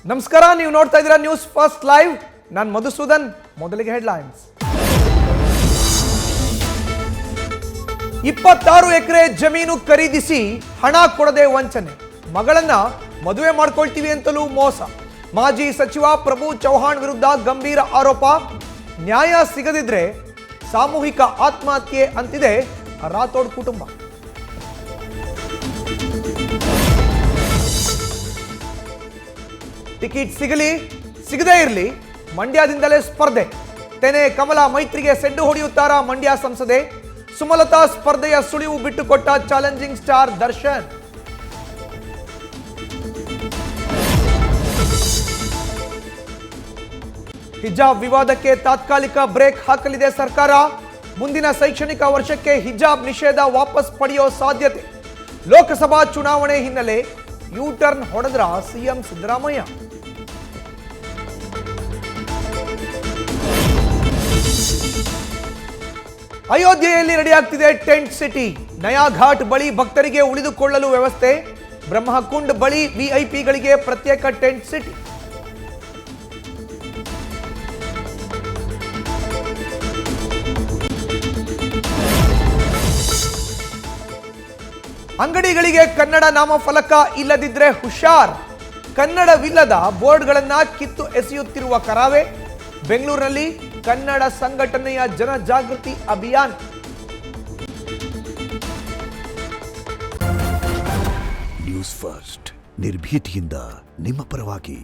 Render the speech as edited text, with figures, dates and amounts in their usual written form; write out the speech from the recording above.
ನಮಸ್ಕಾರ, ನೀವು ನೋಡ್ತಾ ಇದ್ದೀರಾ ನ್ಯೂಸ್ ಫಸ್ಟ್ ಲೈವ್. ನಾನು ಮಧುಸೂದನ್. ಮೊದಲಿಗೆ ಹೆಡ್ಲೈನ್ಸ್. 26 ಎಕರೆ ಜಮೀನು ಖರೀದಿಸಿ ಹಣ ಕೊಡದೆ ವಂಚನೆ, ಮಗಳನ್ನ ಮದುವೆ ಮಾಡ್ಕೊಳ್ತೀವಿ ಅಂತಲೂ ಮೋಸ. ಮಾಜಿ ಸಚಿವ ಪ್ರಭು ಚೌಹಾಣ್ ವಿರುದ್ಧ ಗಂಭೀರ ಆರೋಪ. ನ್ಯಾಯ ಸಿಗದಿದ್ರೆ ಸಾಮೂಹಿಕ ಆತ್ಮಹತ್ಯೆ ಅಂತಿದೆ ರಾಥೋಡ್ ಕುಟುಂಬ. ಟಿಕೆಟ್ ಸಿಗಲಿ ಸಿಗದೇ ಇರಲಿ, ಮಂಡ್ಯದಿಂದಲೇ ಸ್ಪರ್ಧೆ. ತೆನೆ ಕಮಲ ಮೈತ್ರಿಗೆ ಸೆಡ್ಡು ಹೊಡೆಯುತ್ತಾರಾ ಮಂಡ್ಯ ಸಂಸದೆ? ಸುಮಲತಾ ಸ್ಪರ್ಧೆಯ ಸುಳಿವು ಬಿಟ್ಟುಕೊಟ್ಟ ಚಾಲೆಂಜಿಂಗ್ ಸ್ಟಾರ್ ದರ್ಶನ್. ಹಿಜಾಬ್ ವಿವಾದಕ್ಕೆ ತಾತ್ಕಾಲಿಕ ಬ್ರೇಕ್ ಹಾಕಲಿದೆ ಸರ್ಕಾರ. ಮುಂದಿನ ಶೈಕ್ಷಣಿಕ ವರ್ಷಕ್ಕೆ ಹಿಜಾಬ್ ನಿಷೇಧ ವಾಪಸ್ ಪಡೆಯೋ ಸಾಧ್ಯತೆ. ಲೋಕಸಭಾ ಚುನಾವಣೆ ಹಿನ್ನೆಲೆ ಯೂ ಟರ್ನ್ ಹೊಡೆದ್ರ ಸಿಎಂ ಸಿದ್ದರಾಮಯ್ಯ. ಅಯೋಧ್ಯೆಯಲ್ಲಿ ರೆಡಿಯಾಗ್ತಿದೆ ಟೆಂಟ್ ಸಿಟಿ. ನಯಾ ಘಾಟ್ ಬಳಿ ಭಕ್ತರಿಗೆ ಉಳಿದುಕೊಳ್ಳಲು ವ್ಯವಸ್ಥೆ. ಬ್ರಹ್ಮಕುಂಡ್ ಬಳಿ ವಿಐಪಿಗಳಿಗೆ ಪ್ರತ್ಯೇಕ ಟೆಂಟ್ ಸಿಟಿ. ಅಂಗಡಿಗಳಿಗೆ ಕನ್ನಡ ನಾಮಫಲಕ ಇಲ್ಲದಿದ್ರೆ ಹುಷಾರ್. ಕನ್ನಡವಿಲ್ಲದ ಬೋರ್ಡ್ಗಳನ್ನ ಕಿತ್ತು ಎಸೆಯುತ್ತಿರುವ ಕರಾವೆ. ಬೆಂಗಳೂರಿನಲ್ಲಿ ಕನ್ನಡ ಸಂಘಟನೆಯ ಜನಜಾಗೃತಿ ಅಭಿಯಾನ. ನ್ಯೂಸ್ ಫಸ್ಟ್, ನಿರ್ಭೀತಿಯಿಂದ ನಿಮ್ಮ ಪರವಾಗಿ.